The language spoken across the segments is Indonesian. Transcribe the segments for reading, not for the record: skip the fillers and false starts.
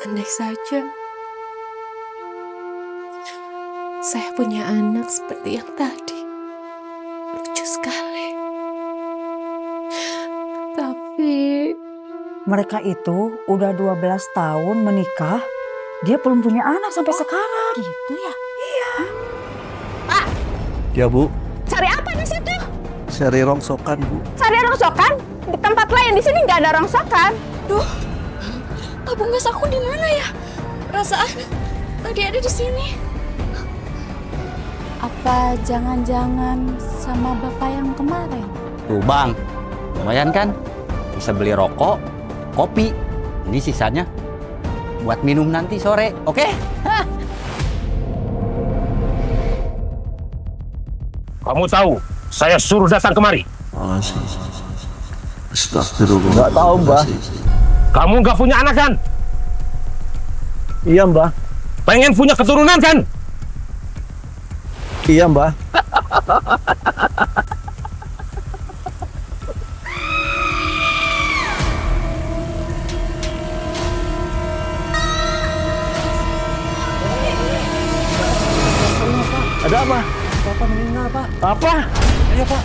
Andai saja saya punya anak seperti yang tadi. Lucu sekali. Tapi mereka itu udah 12 tahun menikah, dia belum punya anak sampai sekarang. Gitu ya? Iya. Pak, Ya Bu, cari apa di situ? cari rongsokan Bu. Cari rongsokan? Di tempat lain, di sini nggak ada rongsokan. Duh, tabung gas aku di mana ya? Perasaan tadi ada di sini. Apa jangan-jangan sama bapak yang kemarin? Tuh bang, lumayan kan? Bisa beli rokok, kopi. Ini sisanya buat minum nanti sore, oke? Kamu tahu, saya suruh datang kemari. Astagfirullah. Nggak tahu, Mbah. Kamu nggak punya anak kan? Iya, Mbah. Pengen punya keturunan kan? Iya, Mbah. Ada apa? Bapak meninggal Pak. Apa? Ayo Pak.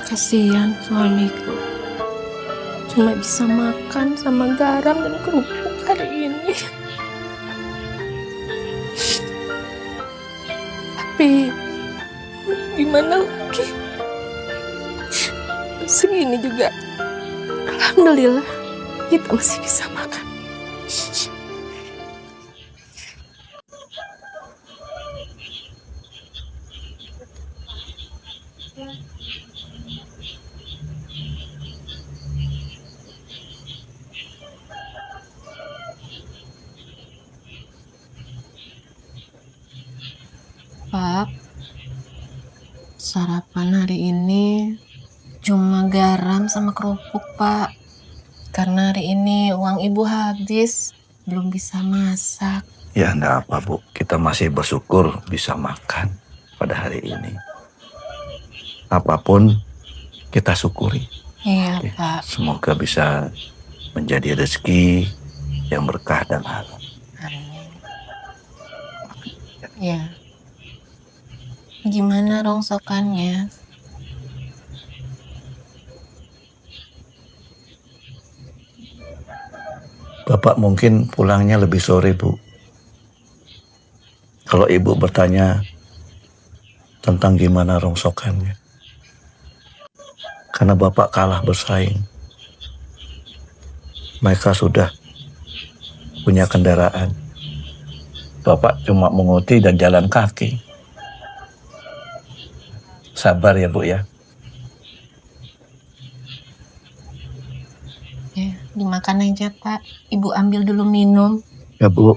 kasihan suamiku. Cuma bisa makan sama garam dan kerupuk hari ini. Tapi gimana lagi? Segini juga, alhamdulillah kita masih bisa makan. Pak, sarapan hari ini cuma garam sama kerupuk, Pak. Karena hari ini uang ibu habis, belum bisa masak. Ya enggak apa Bu, kita masih bersyukur bisa makan pada hari ini. Apapun kita syukuri. Iya, Ya, Pak. semoga bisa menjadi rezeki yang berkah dan halal. Amin. Ya. Gimana rongsokannya? Bapak mungkin pulangnya lebih sore, Bu. Kalau Ibu bertanya tentang gimana rongsokannya. Karena Bapak kalah bersaing. Mereka sudah punya kendaraan. Bapak cuma menguti dan jalan kaki. Sabar ya, Bu ya. Ya, dimakan aja, Pak. Ibu ambil dulu minum. Ya, Bu.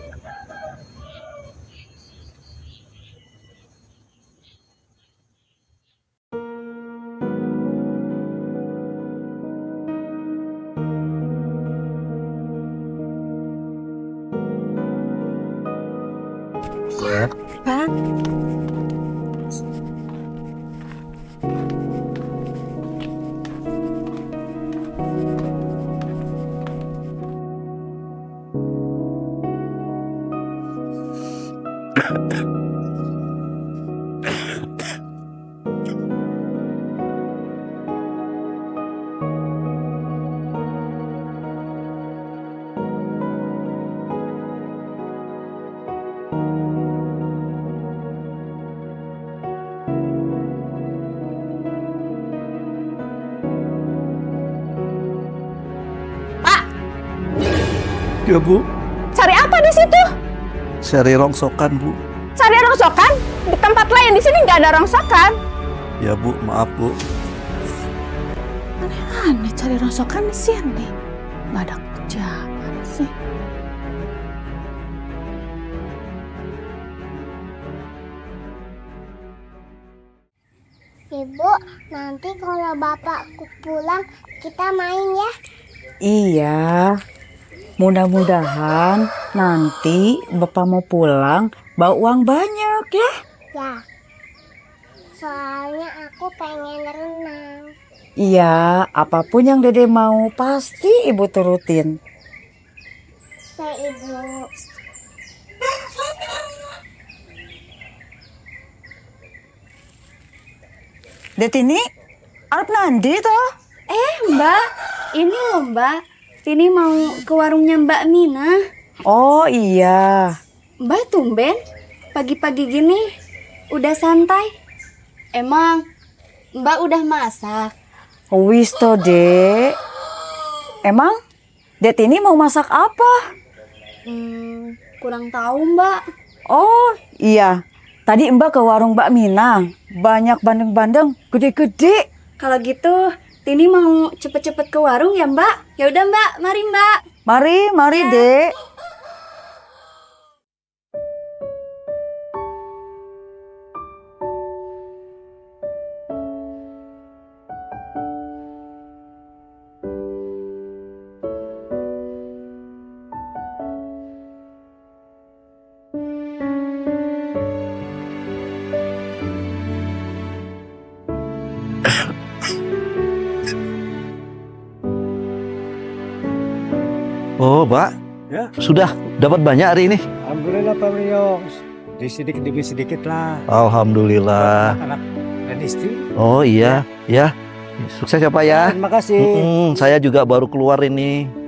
Pak. Ya, Bu. Cari apa di situ? Cari rongsokan, Bu. Cari rongsokan? Di tempat lain, di sini nggak ada rongsokan. Ya, Bu. Maaf, Bu. Kemana cari rongsokan di sini? Nggak ada kerjaan sih. Ibu, nanti kalau bapakku pulang, kita main ya. Iya. Mudah-mudahan nanti bapak mau pulang bawa uang banyak ya. Ya. Soalnya aku pengen renang. Iya, apapun yang Dede mau pasti ibu turutin. Ya, Ibu. Detini, arep nandi toh? Mbak, ini loh Mbak. Tini mau ke warungnya Mbak Mina. Oh iya. Mbak tumben, pagi-pagi gini udah santai. Emang Mbak udah masak? Wis toh, Dek. Emang Detini mau masak apa? Kurang tahu Mbak. Oh iya, tadi Mbak ke warung Mbak Mina. Banyak bandeng-bandeng gede-gede. Kalau gitu, Tini mau cepet-cepet ke warung ya Mbak? Ya udah Mbak, mari Mbak. Mari Dek. Oh, Pak. Ya. Sudah dapat banyak hari ini? Alhamdulillah Pak Beliau. Sedikit demi sedikit lah. Alhamdulillah. Anak dan istri. Oh iya, ya. Sukses ya Pak ya. Terima kasih. Saya juga baru keluar ini.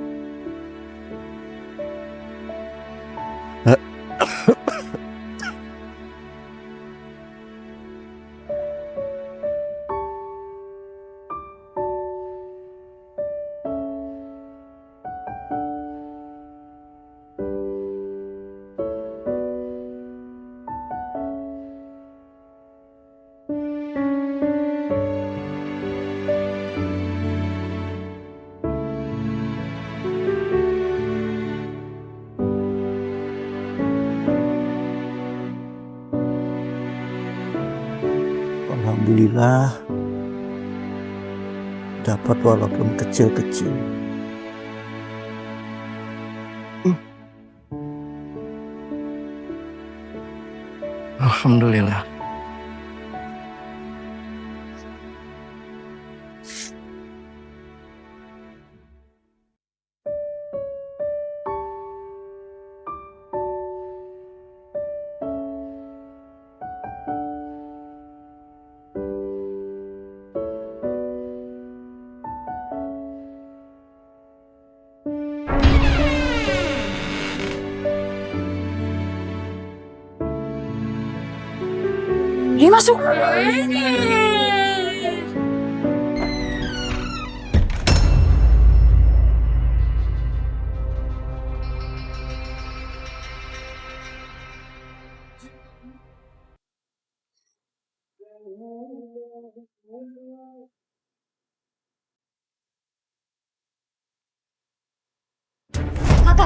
Alhamdulillah. Dapat walaupun kecil-kecil. Alhamdulillah. Ini masuk.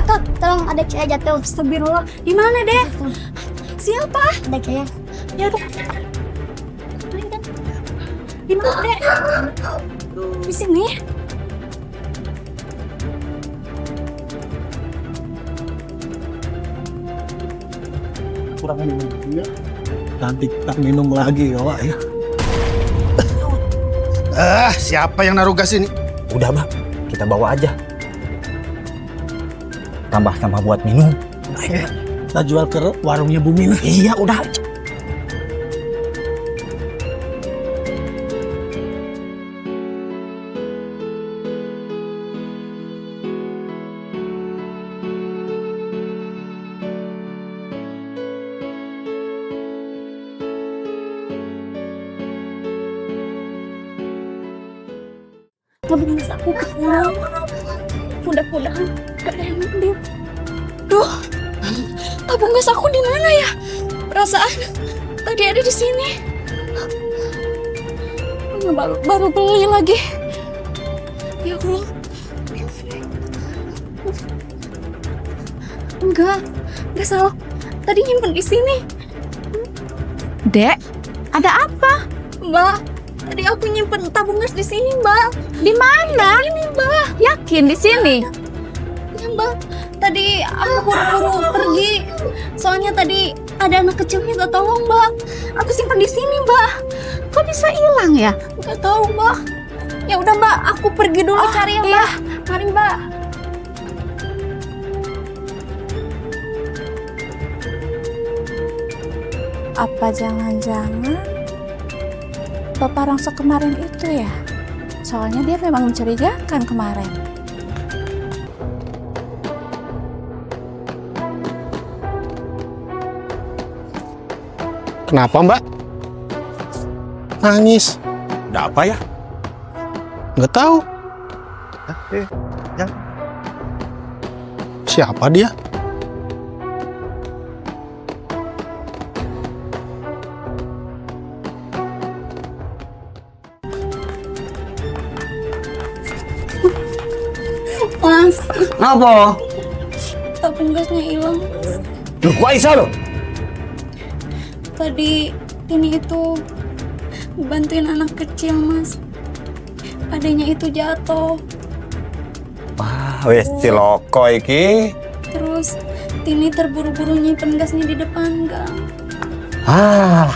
Kak, tolong adik saya jatuh. Astagfirullah. Di mana, Dek? Siapa? Adik saya. Ya, Dek. Di mana, Dek? Di sini. Kurang minum ya. Nanti tak minum lagi ya, Wak ya. Siapa yang naruh gas ini? Udah Bang, kita bawa aja. Tambah-tambah buat minum. Kita jual ke warungnya Bu Mina. Iya, udah. Mobil mas aku kehilangan. Mudah-mudahan gak ada yang ambil. Duh, tabung gas aku di mana ya? Perasaan tadi ada di sini. Baru beli lagi. Ya Allah. Enggak salah. Tadi nyimpen di sini. Dek, ada apa? Mbak, tadi aku nyimpen tabung gas di sini, Mbak. Di mana? Ini, Mbak. Yakin di sini? Ya, Mbak. Tadi aku buru-buru pergi. Soalnya tadi ada anak kecil minta tolong, Mbak. Aku simpan di sini, Mbak. Kok bisa hilang ya? Nggak tahu, Mbak. Ya udah, Mbak. Aku pergi dulu cari ya, Mbak. Mari, Mbak. Apa jangan-jangan Bapak Rongsok kemarin itu ya? Soalnya dia memang mencurigakan kemarin. Kenapa Mbak? Nangis. Ada apa ya? Nggak tahu. Siapa dia? Mas, Apa? tabung gasnya hilang. Loh, kok bisa lo? Tadi ini itu bantuin anak kecil, Mas. Adanya itu jatuh. Wah, wis ciloko iki. Terus Tini terburu-buru nyimpen gasnya di depan gang. Ah,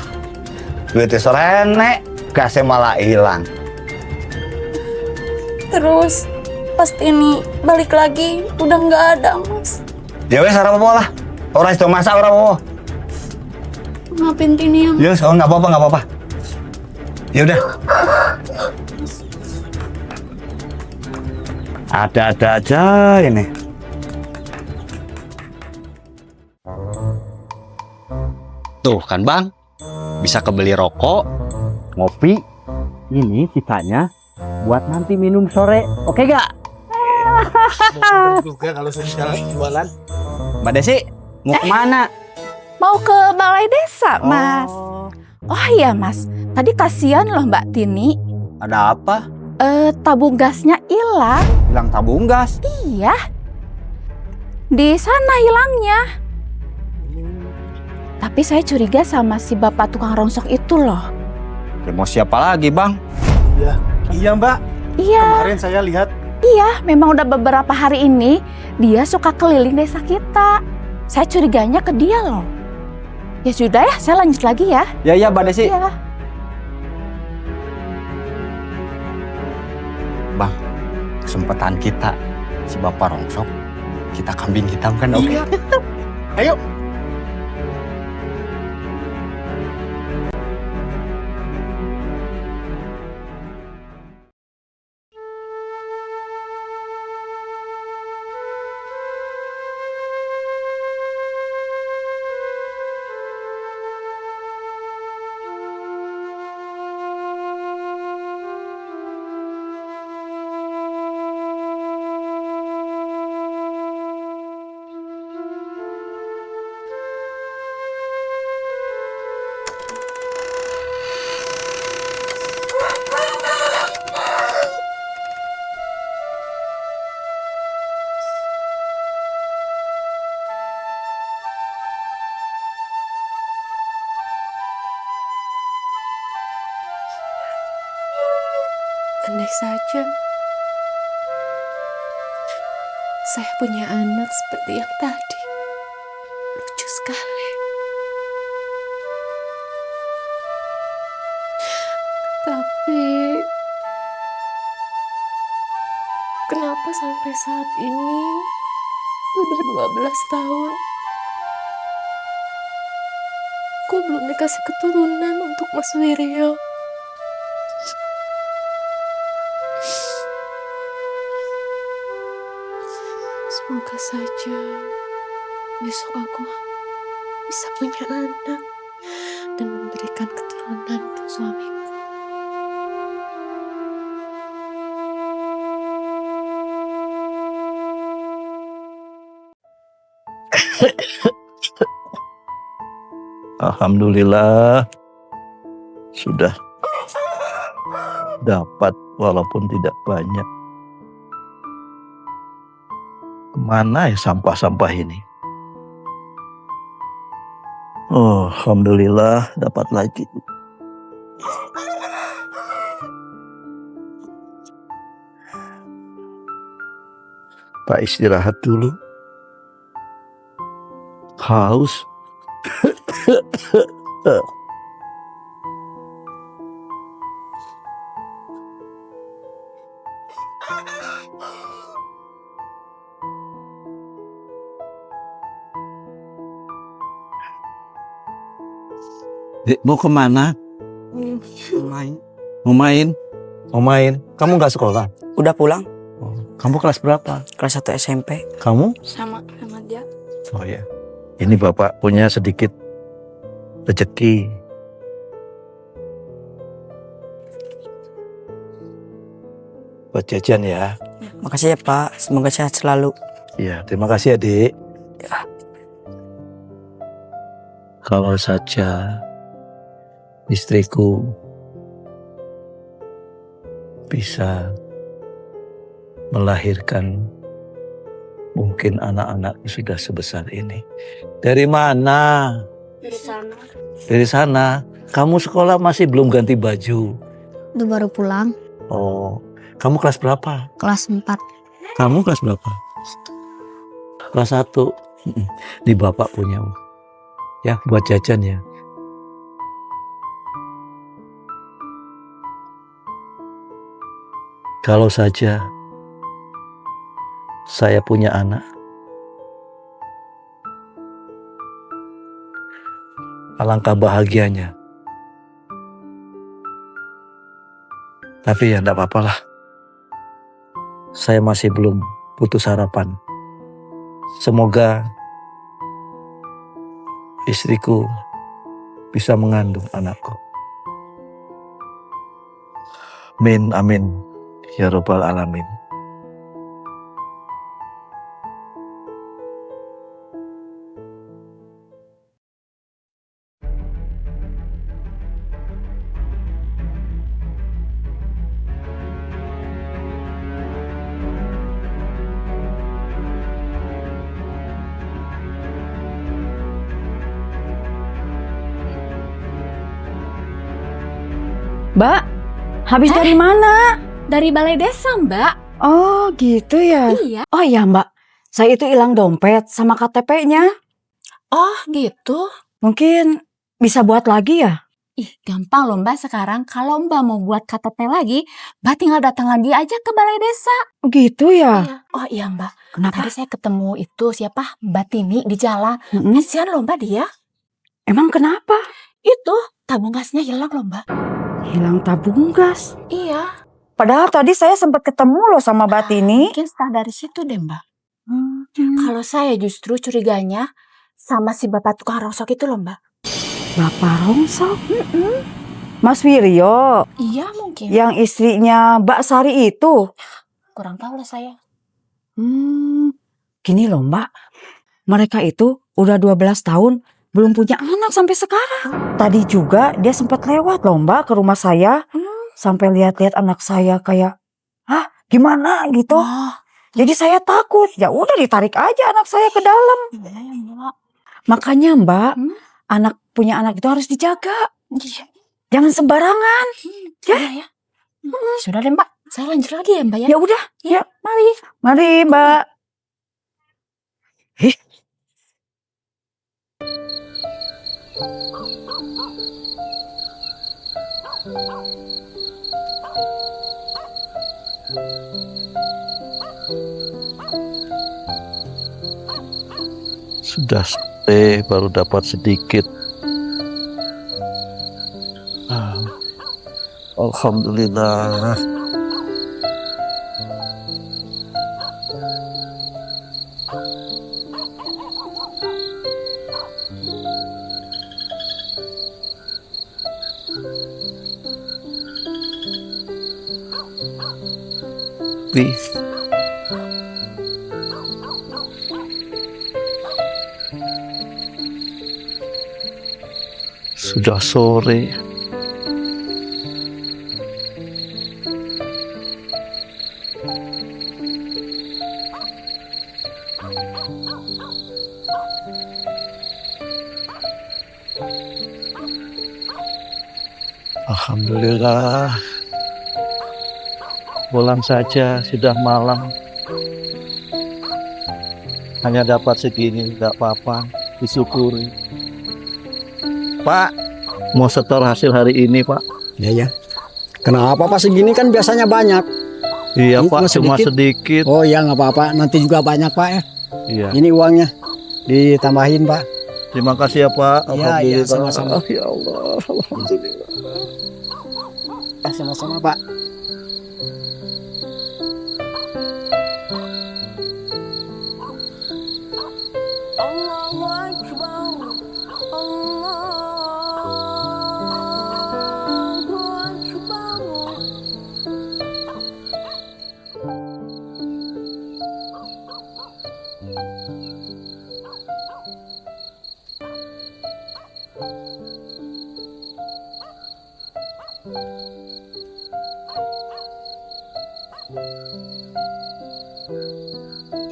duitnya serenek, gasnya malah hilang. Terus pas Tini balik lagi udah nggak ada, Mas. Ya wes, ora apa-apa lah. Orang itu masak, ora apa-apa. Maafin Tini ya, Mas. Ya, oh, nggak apa-apa. Ya udah. Ada-ada aja ini. Tuh kan Bang, bisa kebeli rokok, ngopi, ini sisanya buat nanti minum sore, oke gak? Juga kalau saya jualan. Mbak Desi, mau kemana? Mau ke balai desa, Mas. Oh iya, Mas. Tadi kasihan loh Mbak Tini. Ada apa? Tabung gasnya hilang. Hilang tabung gas. Iya. Di sana hilangnya. Tapi saya curiga sama si bapak tukang rongsok itu loh. Ya, mau siapa lagi Bang? Iya Mbak. Iya. Kemarin saya lihat. Iya, memang udah beberapa hari ini dia suka keliling desa kita. Saya curiganya ke dia loh. Ya sudah ya, saya lanjut lagi ya. Ya Mbak Desi. Iya. Bang, kesempatan kita, si bapak rongsok, kita kambing hitam kan, oke? Iya. Ayo. Andai saja saya punya anak seperti yang tadi. Lucu sekali. Tapi kenapa sampai saat ini udah 12 tahun aku belum dikasih keturunan untuk Mas Wiryo? Semoga saja besok aku bisa punya anak dan memberikan keturunan untuk suamiku. Alhamdulillah sudah dapat walaupun tidak banyak. Mana ya sampah-sampah ini? Oh, alhamdulillah dapat lagi. Pak istirahat dulu. Haus. Dek, mau kemana? Main. Mau main? Mau main? Kamu nggak sekolah? Udah pulang? Kamu kelas berapa? Kelas 1 SMP. Kamu? Sama dia. Oh ya, ini Bapak punya sedikit rezeki. Buat jajan ya. Makasih ya Pak, semoga sehat selalu. Iya, terima kasih adik. Ya. Kalau saja istriku bisa melahirkan mungkin anak-anaknya sudah sebesar ini. Dari mana? Dari sana. Dari sana. Kamu sekolah masih belum ganti baju. Udah baru pulang. Oh, kamu kelas berapa? Kelas 4. Kamu kelas berapa? Kelas 1. Di Bapak punya. Ya, buat jajan ya. Kalau saja saya punya anak, alangkah bahagianya. Tapi ya enggak apa-apalah. Saya masih belum putus harapan. Semoga istriku bisa mengandung anakku. Amin, amin. Ya Rabbal Alamin. Mbak, habis dari mana? Dari balai desa, Mbak. Oh gitu ya? Iya. Oh iya Mbak, saya itu hilang dompet sama KTP-nya. Oh gitu. Mungkin bisa buat lagi ya? Ih, gampang loh Mbak sekarang. Kalau Mbak mau buat KTP lagi, Mbak tinggal datang lagi aja ke balai desa. Oh gitu ya? Iya. Oh iya Mbak. Kenapa? Tadi saya ketemu itu siapa? Mbak Tini di jalan. Kasihan loh Mbak dia. Emang kenapa? Itu tabung gasnya hilang loh Mbak. Hilang tabung gas? Iya. Padahal tadi saya sempat ketemu loh sama Mbak Tini. Mungkin start dari situ deh Mbak. Kalau saya justru curiganya sama si bapak tukang rongsok itu loh Mbak. Bapak rongsok? Mas Wiryo? Iya mungkin. Yang istrinya Mbak Sari itu? Kurang tahu lah saya. Gini loh Mbak. Mereka itu udah 12 tahun belum punya anak sampai sekarang. Tadi juga dia sempat lewat loh Mbak ke rumah saya. Sampai lihat-lihat anak saya kayak, gimana gitu. Jadi saya takut. Ya udah ditarik aja anak saya ke dalam. Makanya Mbak, punya anak itu harus dijaga. Jangan sembarangan. Ya. Sudah deh Mbak, saya lanjut lagi ya Mbak ya. Ya udah, ya mari. Mari Mbak. Sudah sore baru dapat sedikit. Alhamdulillah. Please. Sudah sore. Alhamdulillah. Pulang saja, sudah malam. Hanya dapat segini, tidak apa-apa. Disyukuri. Pak, mau setor hasil hari ini, Pak. Ya. Kenapa Pak segini kan biasanya banyak? Iya, Ini Pak, cuma sedikit. Oh ya nggak apa-apa, nanti juga banyak Pak ya. Iya. Ini uangnya ditambahin Pak. Terima kasih ya, Pak. Iya, sama-sama. Ya Allah, alhamdulillah. Sama-sama Pak.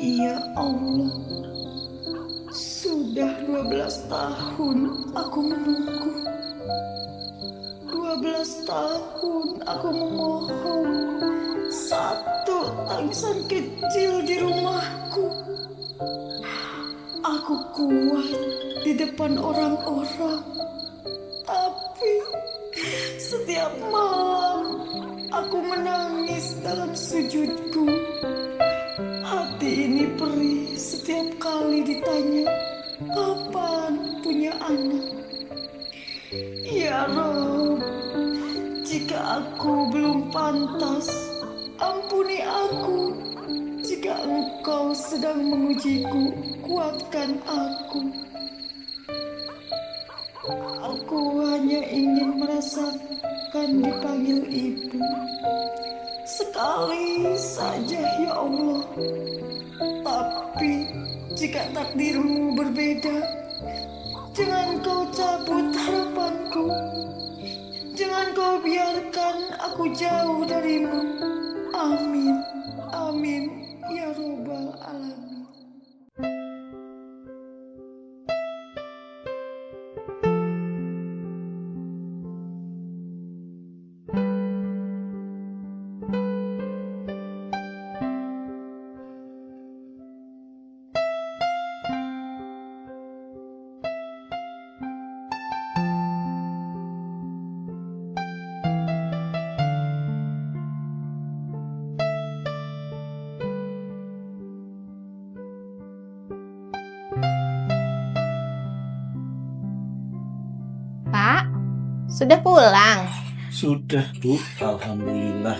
Ya Allah, sudah 12 tahun aku menunggu. 12 tahun aku memohon satu tangisan kecil di rumahku. Aku kuat di depan orang-orang, tapi setiap malam aku menangis dalam sujudku. Hati ini perih setiap kali ditanya kapan punya anak. Ya Rob, jika aku belum pantas, ampuni aku. Jika Engkau sedang mengujiku, kuatkan aku. Aku hanya ingin merasakan dipanggil ibu. Sekali saja ya Allah. Tapi jika takdirmu berbeda, jangan Kau cabut harapanku. Jangan Kau biarkan aku jauh darimu. Amin. Amin ya Rabbal Alamin. Pak, sudah pulang? Sudah, Bu. Alhamdulillah.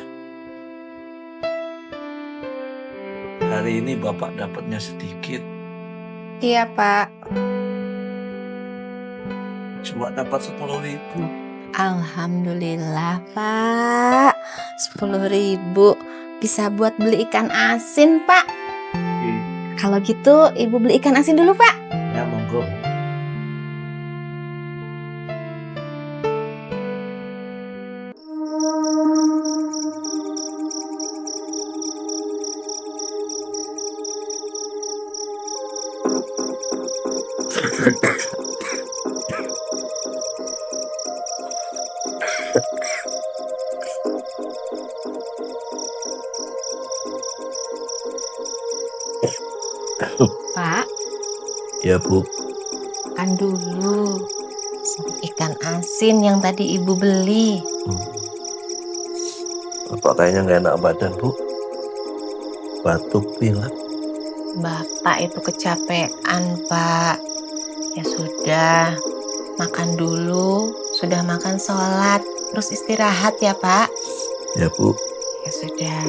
Hari ini Bapak dapatnya sedikit. Iya, Pak. Cuma dapat 10.000. Alhamdulillah, Pak. 10.000 bisa buat beli ikan asin, Pak. Kalau gitu, Ibu beli ikan asin dulu, Pak. Ya, monggo. Pak, Ya, Bu. kan dulu ikan asin yang tadi Ibu beli. Bapak kayaknya nggak enak badan, Bu. Batuk, pilek. Bapak itu kecapean, Pak. Ya sudah, makan dulu. Sudah makan sholat, terus istirahat ya, Pak. Ya, Bu. Ya sudah.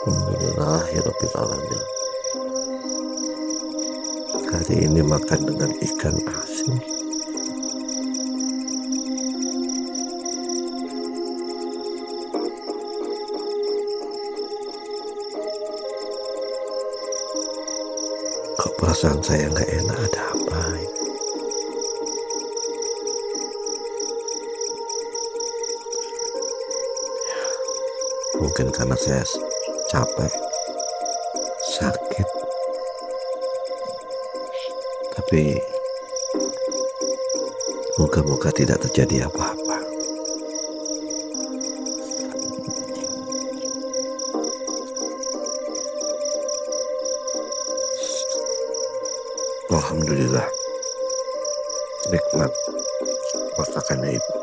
Alhamdulillahirabbil alamin. Hari ini makan dengan ikan asin. Kok perasaan saya nggak enak, ada apa ini? Mungkin karena saya capek, sakit. Tapi moga-moga tidak terjadi apa-apa. Alhamdulillah, nikmat masakannya ibu.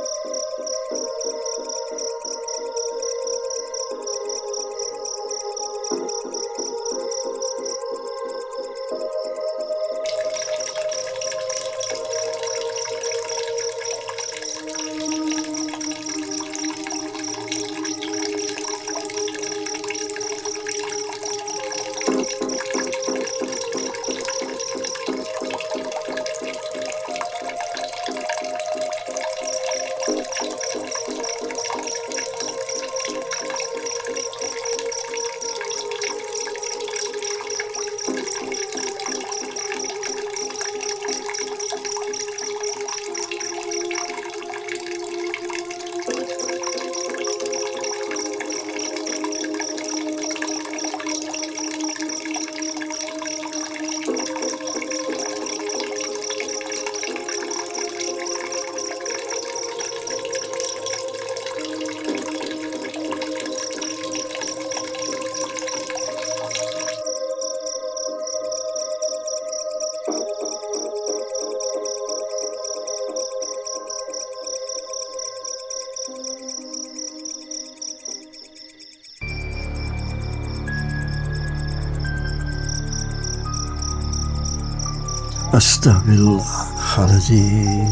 Astaghfirullahaladzim.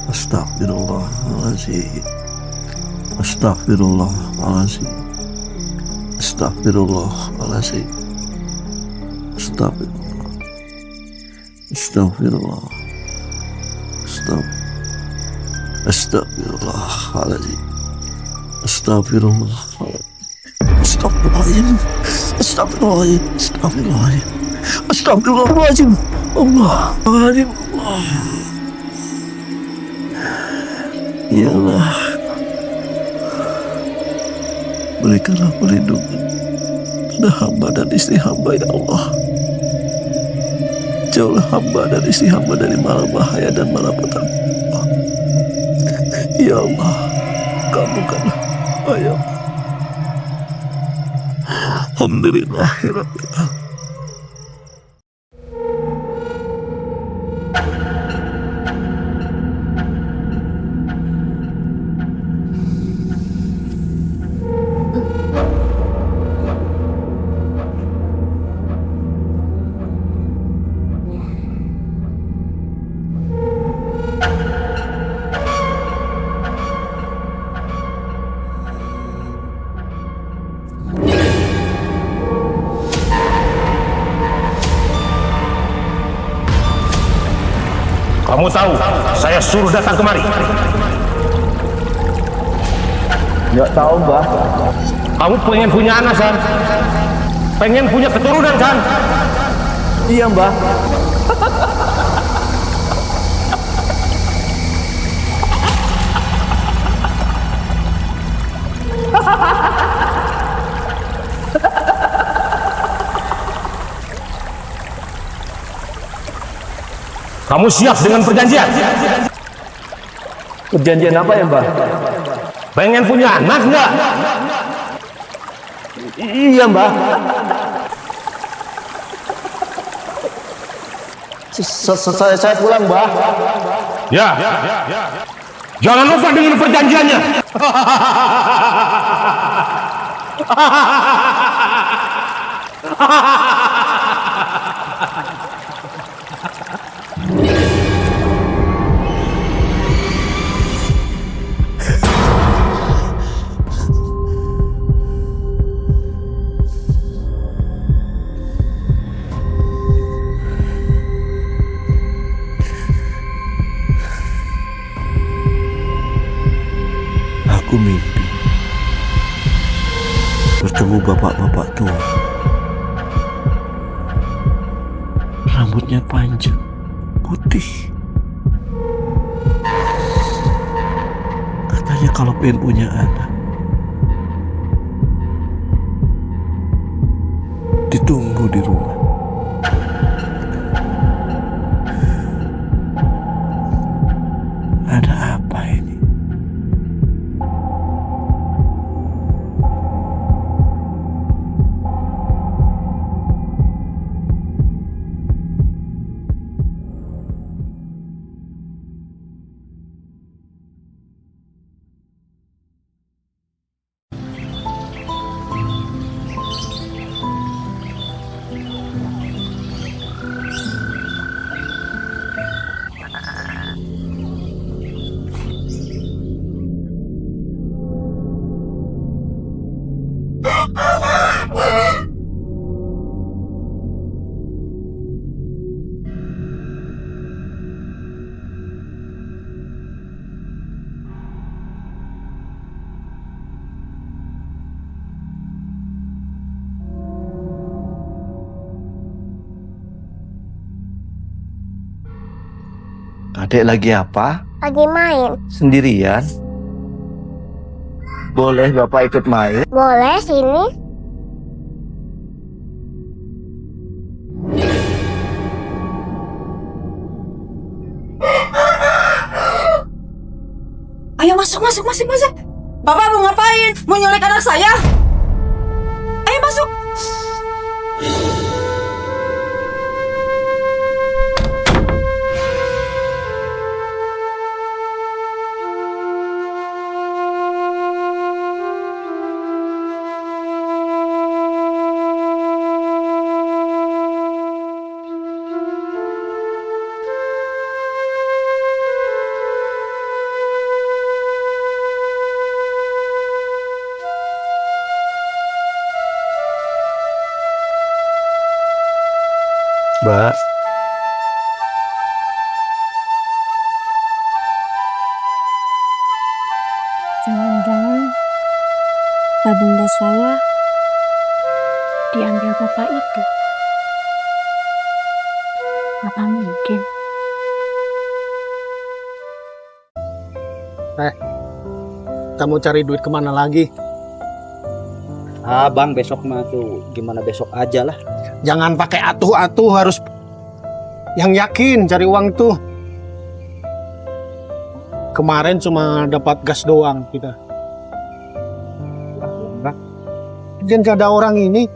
Astaghfirullahaladzim. Astaghfirullahaladzim. Astaghfirullahaladzim. Astaghfirullah. Astaghfirullah. Astaghfirullahaladzim. Astaghfirullahaladzim. Astaghfirullahaladzim. Astaghfirullahaladzim. Astaghfirullahaladzim. Astaghfirullahaladzim. Allah, Allah. Ya Allah, berikanlah perlindungan pada hamba dan istri hamba, ya Allah. Jauhlah hamba dan istri hamba dari mara bahaya dan malapetaka. Ya Allah, kabulkanlah ya Allah. Alhamdulillahirabbil alamin. Kamu tahu, saya suruh datang kemari. Nggak tahu, Mbah. Kamu pengen punya anak, kan? Pengen punya keturunan, kan? Iya, Mbah. Kamu siap dengan perjanjian? Perjanjian apa ya, Mbah? Pengen punya anak nggak? Iya, Mbah. Saya pulang, Mbah. Ya. Jangan lupa dengan perjanjiannya. Aku mimpi bertemu bapak-bapak tua. Rambutnya panjang, putih. Katanya kalau pengen punya anak, ditunggu di rumah. Ada apa ini? Adek lagi apa? Lagi main. Sendirian? Boleh Bapak ikut main? Boleh sini? Ayo masuk. Bapak mau ngapain? Mau nyulik anak saya? Ayo masuk. Mbak, Jangan-jangan bunda saya diambil bapak itu. Apa mungkin? Kita mau cari duit kemana lagi? Bang, besok mah tuh gimana besok aja lah. Jangan pakai atuh-atuh, harus yang yakin cari uang tuh. Kemarin cuma dapat gas doang kita. Dan gak ada orang ini.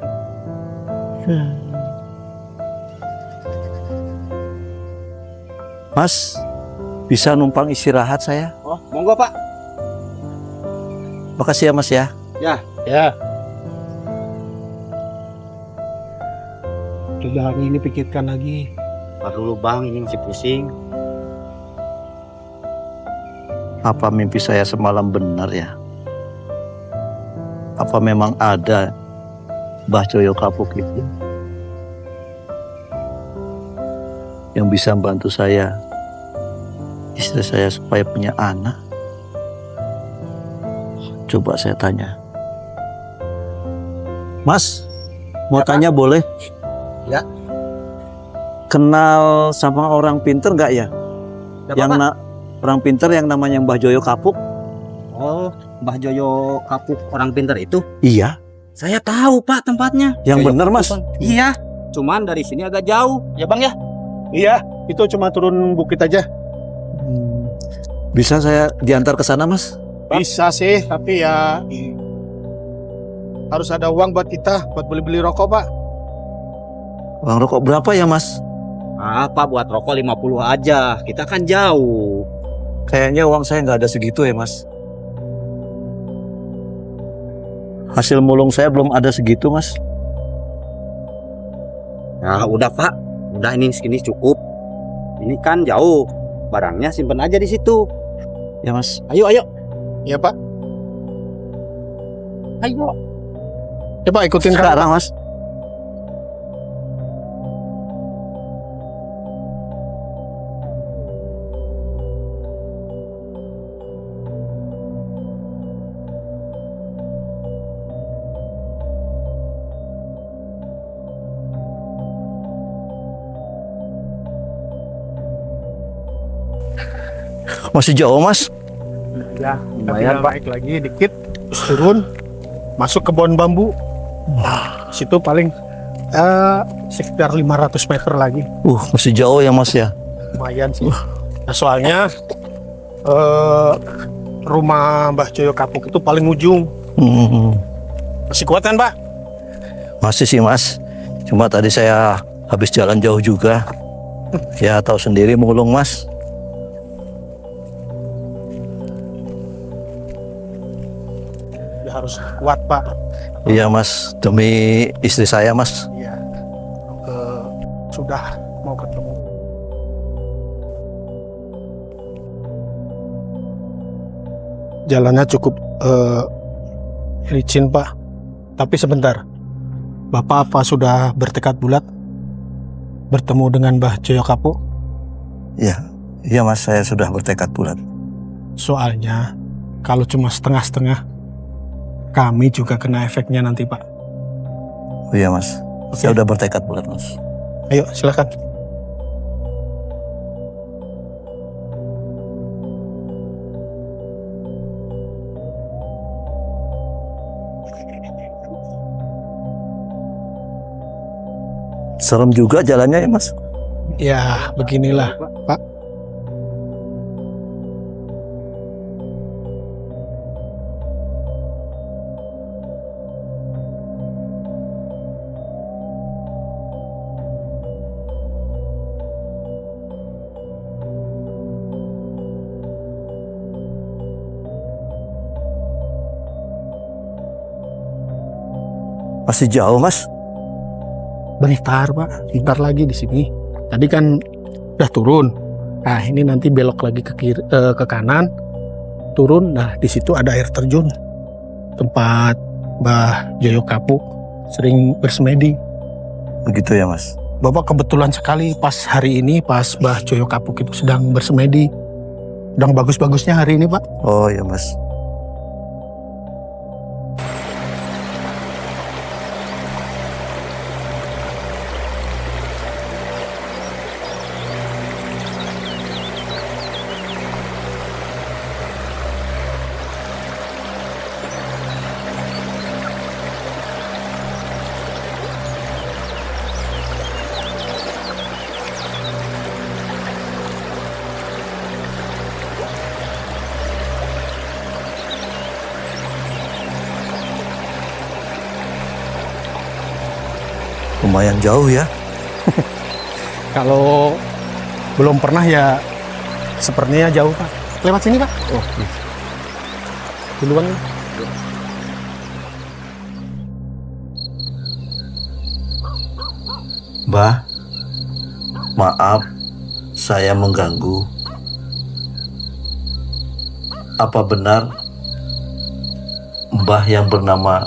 Mas, bisa numpang istirahat saya? Oh, monggo Pak. Makasih ya Mas ya. Ya. Coba hari ini pikirkan lagi. Ntar dulu Bang, ini masih pusing. Apa mimpi saya semalam benar ya? Apa memang ada Mbah Joyo Kapuk itu yang bisa membantu saya, istri saya supaya punya anak? Coba saya tanya. Mas, mau tanya boleh? Ya. Kenal sama orang pinter nggak ya? Orang pinter yang namanya Mbah Joyo Kapuk? Oh, Mbah Joyo Kapuk orang pintar itu? Iya. Saya tahu Pak tempatnya. Yang bener Mas? Iya, cuman dari sini agak jauh. Ya Bang ya? Iya, itu cuma turun bukit aja. Bisa saya diantar ke sana Mas? Bisa sih, tapi ya harus ada uang buat kita, buat beli-beli rokok Pak. Uang rokok berapa ya Mas? Apa buat rokok 50 aja, kita kan jauh. Kayaknya uang saya nggak ada segitu ya Mas. Hasil mulung saya belum ada segitu Mas. Nah udah Pak, udah ini segini cukup. Ini kan jauh, barangnya simpen aja di situ. Ya Mas. Ayo. Iya Pak. Ayo. Ya Pak, ikutin sekarang Mas. Masih jauh Mas. Ya, lumayan Pak. Naik lagi dikit, terus turun, masuk ke kebun bambu. Situ paling Sekitar 500 meter lagi. Masih jauh ya Mas ya? Lumayan sih. Nah, soalnya rumah Mbah Joyo Kapuk itu paling ujung. Masih kuat kan, Mbah? Masih sih Mas. Cuma tadi saya habis jalan jauh juga. Ya tahu sendiri mulung Mas. Ya harus kuat, Pak. Iya Mas, demi istri saya Mas. Iya. Sudah mau ketemu. Jalannya cukup licin, Pak. Tapi sebentar. Bapak apa sudah bertekad bulat bertemu dengan Mbah Joyo Kapuk? Iya Mas, saya sudah bertekad bulat. Soalnya kalau cuma setengah-setengah, kami juga kena efeknya nanti, Pak. Iya Mas, saya udah bertekad bulat Mas. Ayo, silakan. Serem juga jalannya ya Mas. Ya, beginilah, Pak. Masih jauh Mas. Bentar, Pak. Bentar lagi di sini. Tadi kan udah turun. Nah, ini nanti belok lagi ke kiri, ke kanan. Turun. Nah, di situ ada air terjun. Tempat Mbah Joyo Kapuk sering bersemedi. Begitu ya Mas. Bapak kebetulan sekali pas hari ini, pas Mbah Joyo Kapuk itu sedang bersemedi. Sedang bagus-bagusnya hari ini, Pak. Oh ya Mas. Lumayan jauh ya. Kalau belum pernah ya sepertinya jauh, Pak. Lewat sini, Pak. Oh, duluan. Mbah, maaf saya mengganggu. Apa benar Mbah yang bernama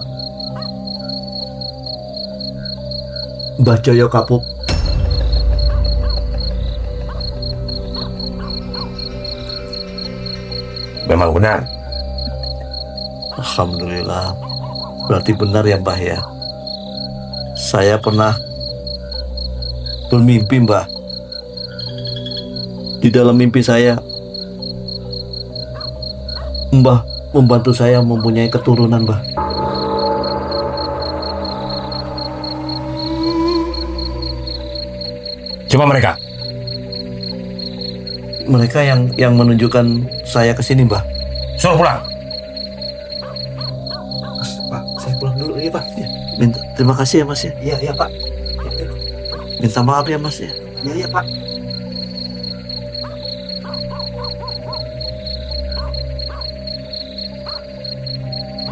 Mbah Joyo Kapuk? Memang benar. Alhamdulillah. Berarti benar ya Mbah ya. Saya pernah bermimpi Mbah. Di dalam mimpi saya, Mbah membantu saya mempunyai keturunan Mbah. Coba mereka. Mereka yang menunjukkan saya ke sini Mbah. Suruh pulang. Pak, saya pulang dulu ya Pak. Ya. Terima kasih ya Mas ya. Iya Pak. Minta maaf ya Mas ya. Iya Pak.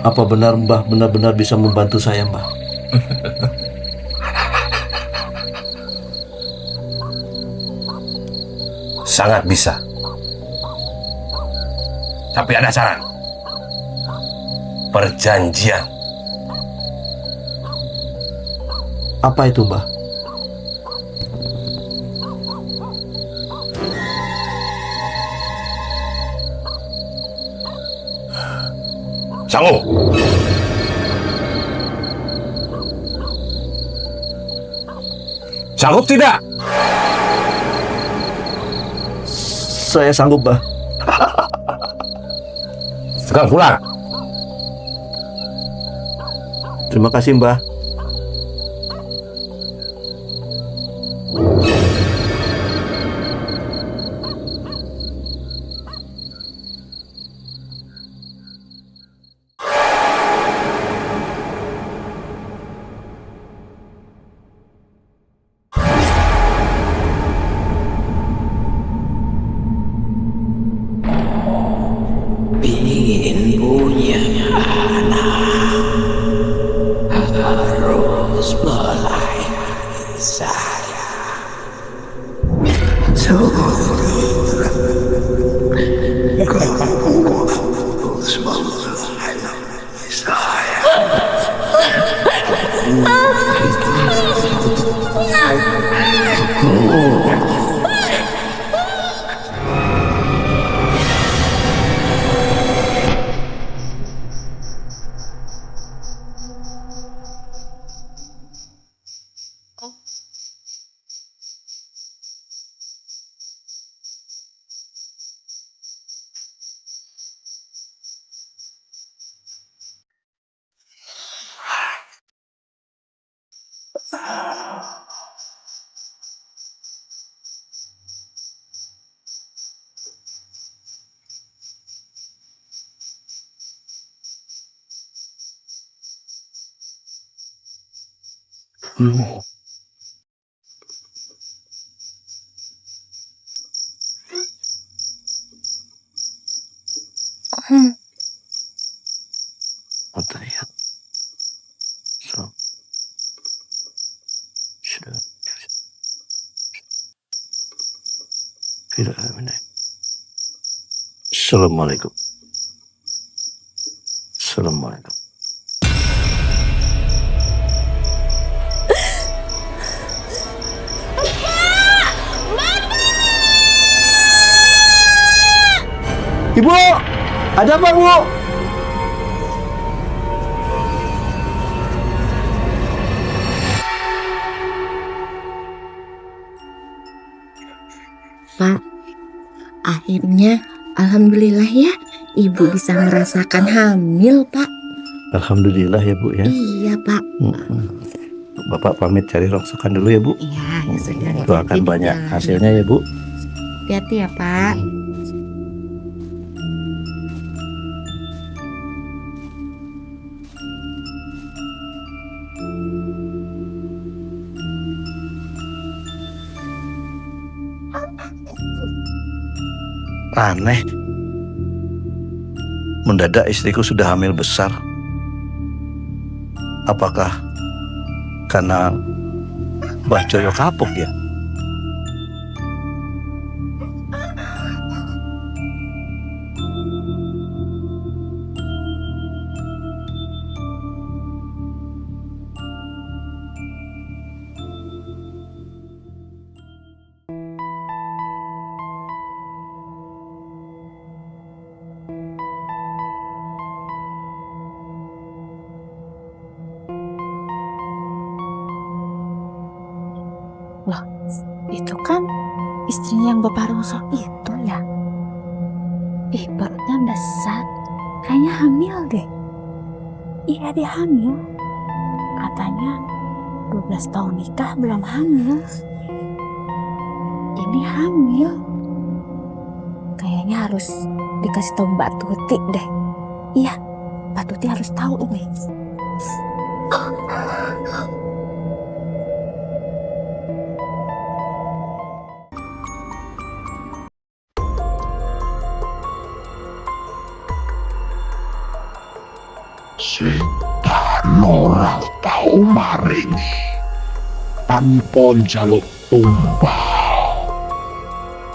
Apa benar Mbah benar-benar bisa membantu saya Mbah? Sangat bisa. Tapi ada syarat. Perjanjian. Apa itu Mbah? Sanggup? Sanggup tidak? Saya sanggup Mbah. Sekarang pulang. Terima kasih Mbah. Atayat. So. Sudah. Assalamualaikum. Assalamualaikum. Ibu, ada apa, Bu? Pak, akhirnya alhamdulillah ya, Ibu bisa merasakan hamil, Pak. Alhamdulillah ya Bu ya. Iya, Pak. Bapak pamit cari rongsokan dulu ya Bu. Iya, ya sudah. Doakan banyak hasilnya ya Bu. Hati-hati ya, Pak. Aneh. Mendadak istriku sudah hamil besar. Apakah karena Mbah Joyo kapuk ya? Loh, itu kan istrinya yang Bapak Roso itu ya? Ih, perutnya besar. Kayaknya hamil deh. Iya, dia hamil. Katanya 12 tahun nikah belum hamil. Ini hamil. Kayaknya harus dikasih tahu Mbak Tuti deh. Iya, Mbak Tuti harus tahu nih. Setan ora tau maringi tanpa njaluk tumbal.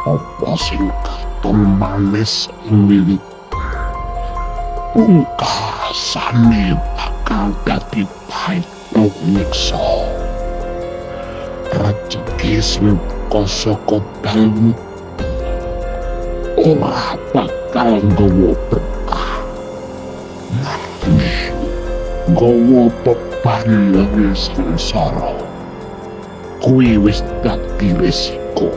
Apa sing katon manis milik pungkasane bakal dadi pahit nyiksa. Rezeki sing saka dalem ora bakal nggawa berkah. Nggawa beban lan sengsara. Kuwi wis dadi resiko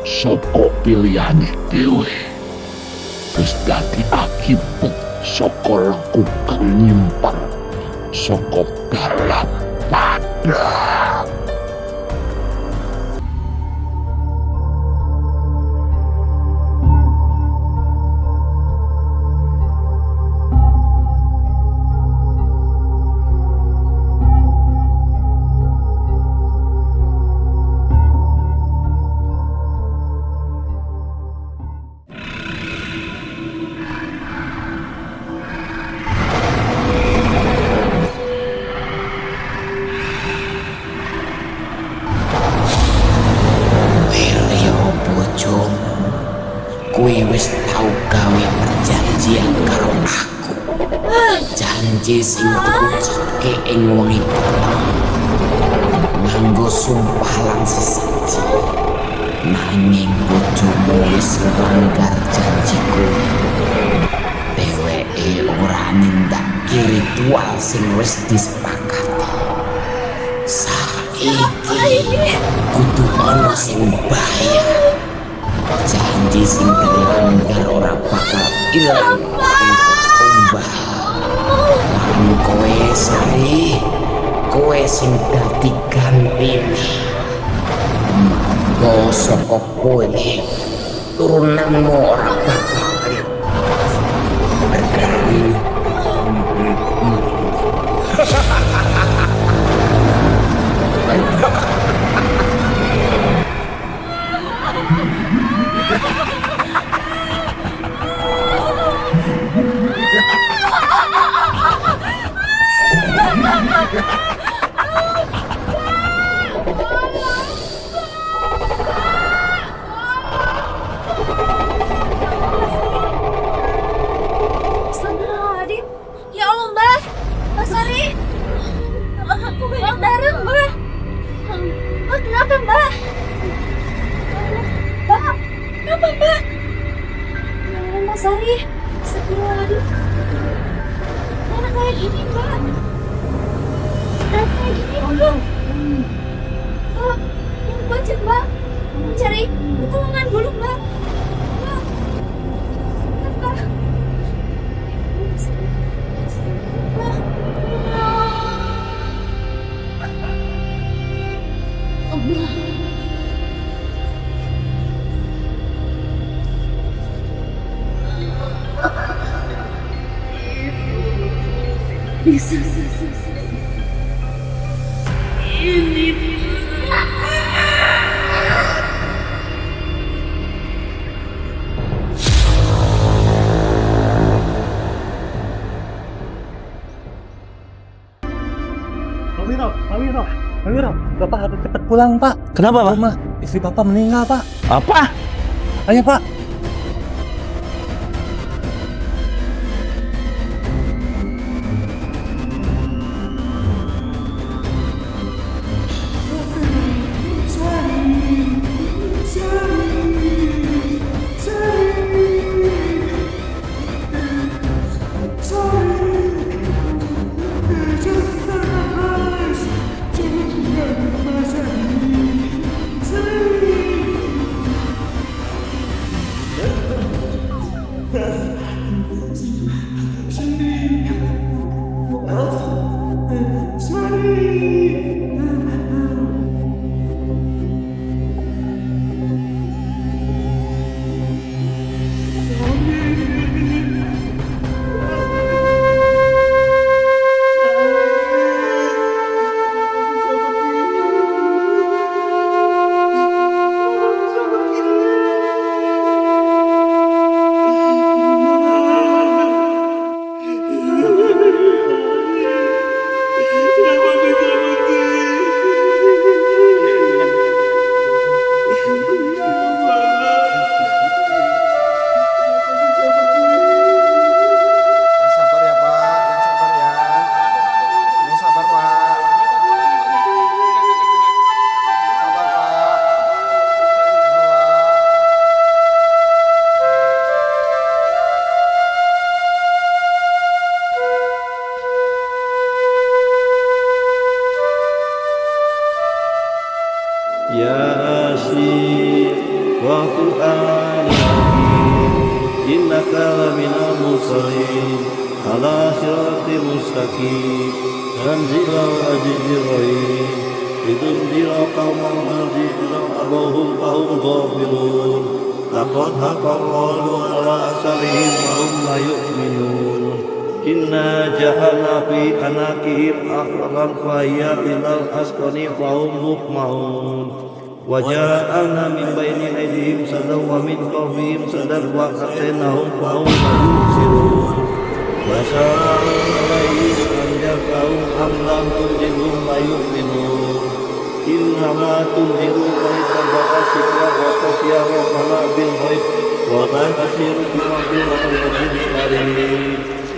saka pilihane dhewe. Wis dadi akibat saka lakukan nyimpang saka dalam padang. Kui wis tau gawe perjanjian karo aku. Janji sing diucapke ing wengi peteng. Nganggo sumpah lan sesaji. Nanging bojomu wis nglanggar janjiku. Dheweke ora nindakake ritual sing wis disepakati. Saiki kudu ana sing bahaya. Janji sing dilanggar ora bakal ilang ombak. Kowe Sari, kowe sing dadi gantine. Monggo saka kowe turunanmu ora bakal Astagfirullahaladzim. Ya Allah, Mbak. Mbak Sari. Aku banyak darah, Mbak. Mbak, kenapa, Mbak? Mbak, kenapa, Mbak? Ya Allah, Mbak Sari. Astagfirullahaladzim. Kenapa kayak gini, Mbak? Kenapa kayak gini, Mbak? Mbak, yang kuat, Mbak. Mencari pertolongan dulu, Mbak. Mbak. Mbak. Pak Wiro, Bapak harus cepat pulang, Pak. Kenapa, Pak? Rumah istri Bapak meninggal, Pak. Apa? Ayo, Pak. Yasin wa Qur'an Hakim innaka laminal mursalin ala siratim mustaqim tanzilal azizir rahim litunzira qauman anzilna abahum qawm ghafilun laqad haqqallahu ala asarihim wa hum la yu'minun inna ja'alna fi anakihim akhlaqan fahiyya ilal asqani fahum mukmaun waja'alna min baini aydihim sadan wa min khalfihim sadan wa atainahum fahum yubsirun wa sallallahu alaihi anja'ahum amlam tunjilhum la yu'minun innama tunjiru man taba'a sikra wa tasyara fala bil ghaib وبشر بمغفرة من كريم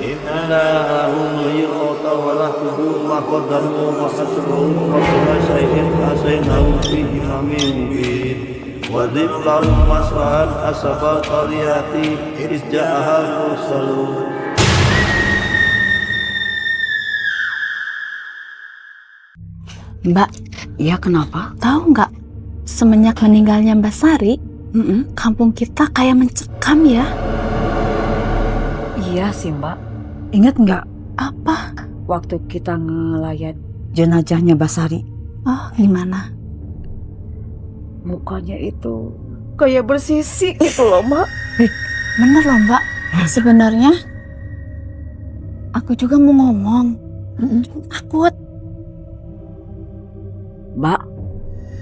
إن له الموت ولحظه ما قدموا وحسبهم وكل شيء حسنه في إمام مبين وضرب لهم مثلا أسف القرية إذ جاءها المرسلون. Mbak, Ya kenapa? tahu nggak? Semenjak meninggalnya Mbak Sari, kampung kita kayak mencekam ya. Iya sih Mbak. Ingat nggak Apa? waktu kita ngelayan jenazahnya Basari? Oh, gimana? Mukanya itu kayak bersisik gitu loh Mbak. Bener loh Mbak. Sebenarnya aku juga mau ngomong. Takut. Mbak,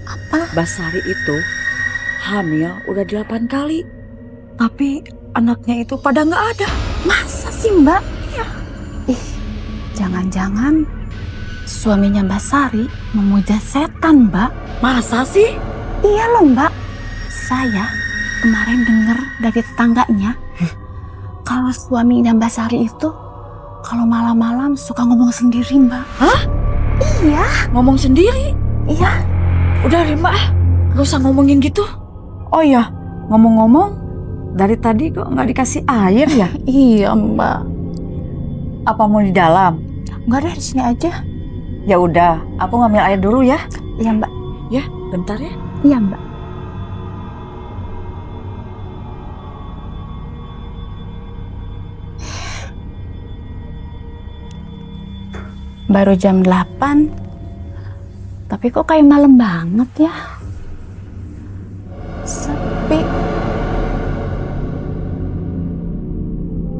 Apa? Basari itu hamil udah 8 kali. Tapi anaknya itu pada nggak ada. Masa sih Mbak? Iya. Ih, jangan-jangan suaminya Mbak Sari memuja setan Mbak. Masa sih? Iya loh Mbak. Saya kemarin dengar dari tetangganya kalau suaminya Mbak Sari itu kalau malam-malam suka ngomong sendiri Mbak. Hah? Iya. Ngomong sendiri? Iya. Udah deh Mbak, gak usah ngomongin gitu. Oh iya, ngomong-ngomong, dari tadi kok nggak dikasih air ya? Iya Mbak. Apa mau di dalam? Enggak deh, di sini aja. Ya udah, aku ngambil air dulu ya. Iya Mbak. Ya, bentar ya. Iya Mbak. Baru jam 8, tapi kok kayak malam banget ya. Sepi.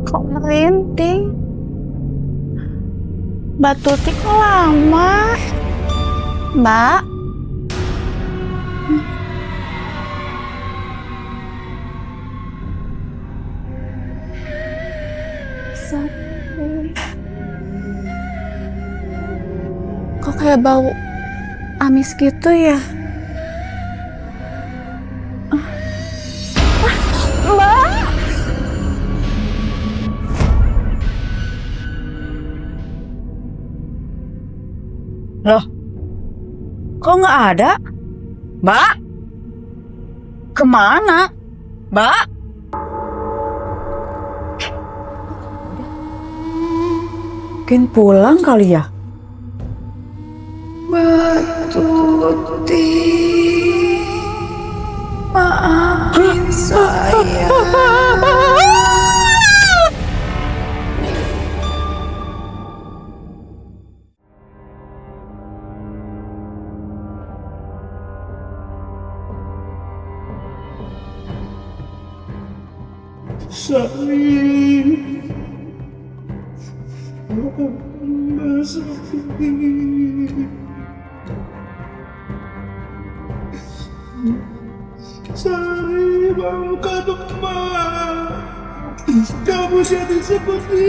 Kok merinding? Mbak Tuti kok lama? Mbak? Sepi. Kok kayak bau amis gitu ya? Mbak! Loh, kok nggak ada? Mbak? Kemana? Mbak? Mungkin pulang kali ya? Mbak Tuti, maafin saya. Sari, maafkan Emak. Kamu jadi seperti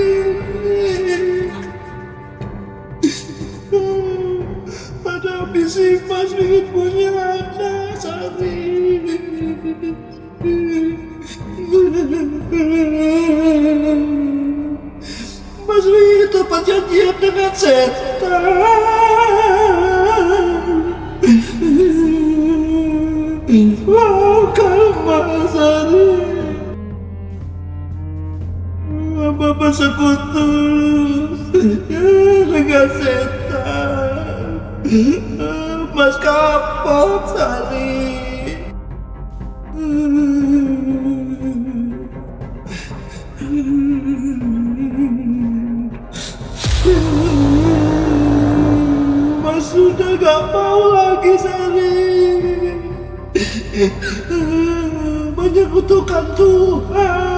ini. Ada misi Mas ingin punya anak, Sari. Mas ingin tempat janjian dengan setan. Maafkan Mas Sari. Bapak sekutu dengan setan. Mas kapok Sari. Mas sudah gak mau lagi Sari. Banyak kutukan Tuhan.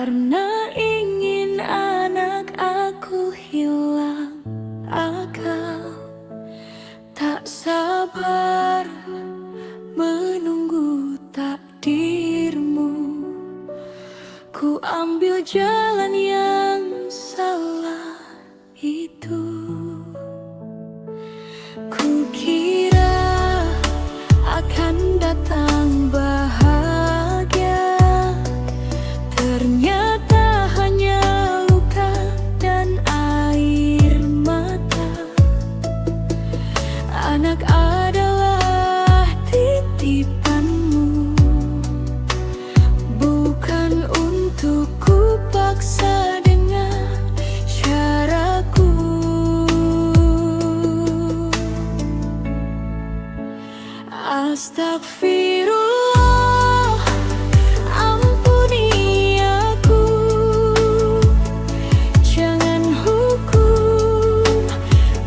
Karena ingin anak aku hilang akal, tak sabar menunggu takdirmu. Ku ambil jalan yang salah itu. Ku kira akan datang bahagia, ternyata hanya luka dan air mata. Anak adalah titipanmu, bukan untuk ku paksa dengan caraku. Astagfirullah, ampuni aku, jangan hukum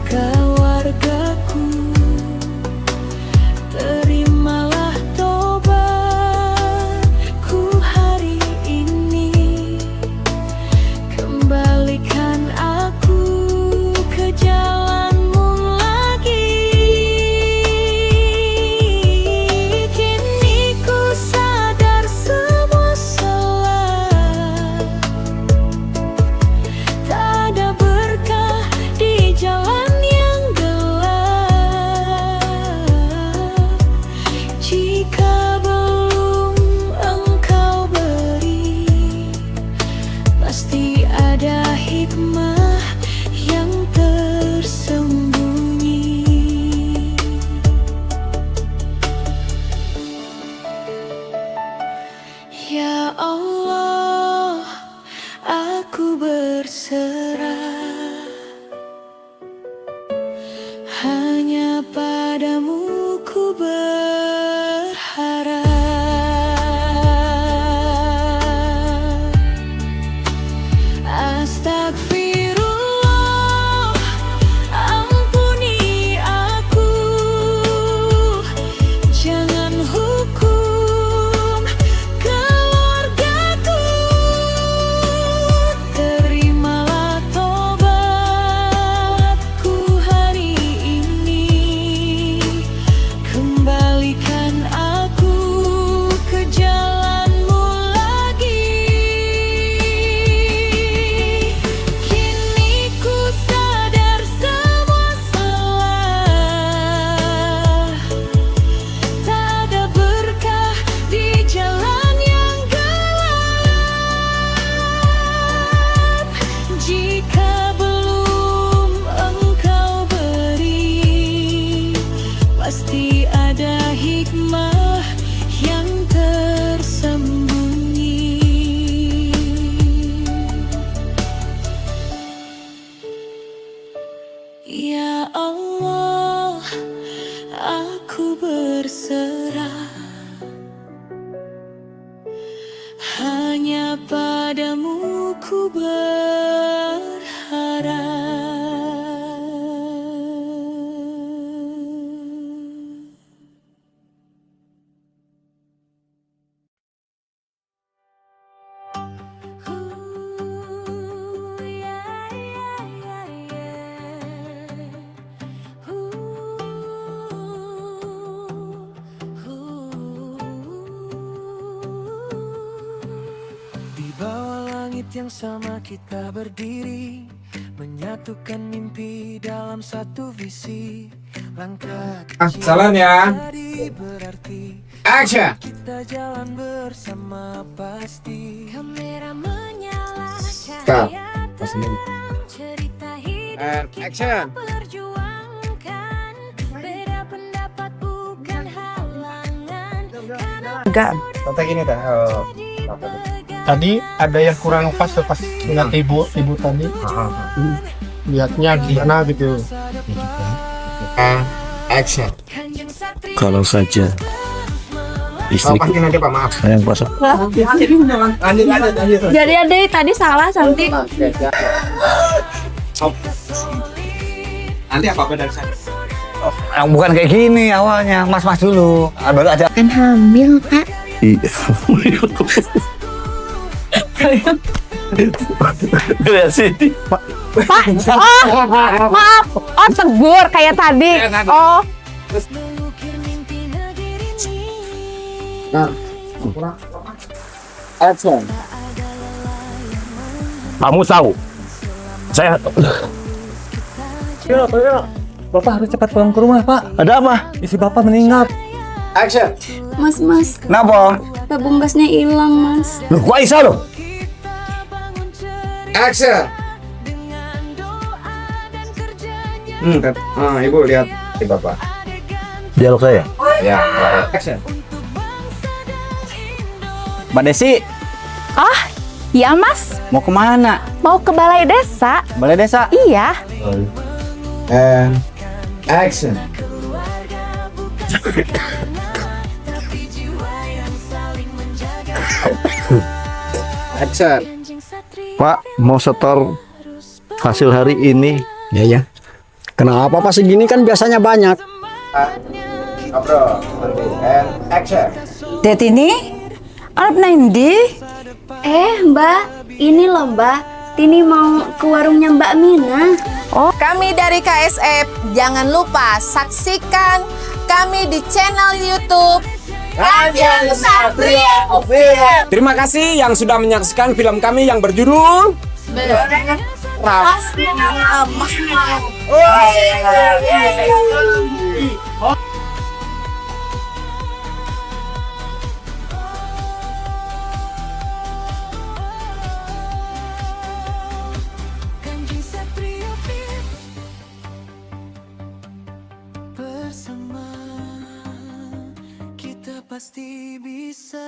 keluargaku. Terimalah tobatku hari ini, kembalikan aku ke jalanmu lagi. Kini ku sadar semua salah, tak ada berkah di jalan yang gelap. Jika belum engkau beri, pasti ada hikmah yang tersembunyi. Ya Allah, aku berserah, hanya padamu ku berharap. Astagfirullah, ampuni aku, jangan hukum keluargaku. Terimalah tobatku hari ini, kembalikan aku ke jalanmu lagi. Kini ku sadar semua salah, tak ada berkah di jalan yang gelap. Jika belum engkau beri, pasti ada hikmah yang tersembunyi. Ya Allah, aku berserah, hanya padamu ku berharap. Di bawah langit yang sama kita berdiri, menyatukan mimpi dalam satu visi. Langkah Salam ya. berarti Action. kita jalan bersama pasti. Kamera menyala, Stop. cerita hidup And action. perjuangkan. Beda pendapat bukan halangan. Enggak. Contoh gini dah. Tadi ada yang kurang pas ingat ibu tadi. Lihatnya gimana gitu. Action. Kalau saja istriku pasti nanti Pak, maaf. sayang pasang. Jadi adik tadi salah Santi. Nanti apa dari saya? Yang bukan kayak gini awalnya, mas dulu. Baru ada. Kan hamil, Pak. Iya. Lihat sini. Pak, maaf. Oh, tegur kayak tadi. Oh, Kamu tahu, saya Bapak harus cepat pulang ke rumah, Pak. Ada apa? Istri Bapak meninggal. Action. Mas. Kenapa? Tabung gasnya hilang, Mas. Loh, kok bisa loh? Action. Ibu lihat di Bapak. Dialog saya. Ya, action. Mbak Desi, ah, ya Mas. mau kemana? Mau ke balai desa? Balai desa? Iya. And action. Action. Pak, mau setor hasil hari ini. Ya. Kenapa pas segini kan biasanya banyak. Ngobrol. And action. Tini, arep nindi? Mbak, ini loh Mbak. Tini mau ke warungnya Mbak Mina. Kami dari KSF, jangan lupa saksikan kami di channel YouTube Kanjeng Satria Official. Terima kasih yang sudah menyaksikan film kami yang berjudul Kanjeng Satria bersama kita pasti bisa.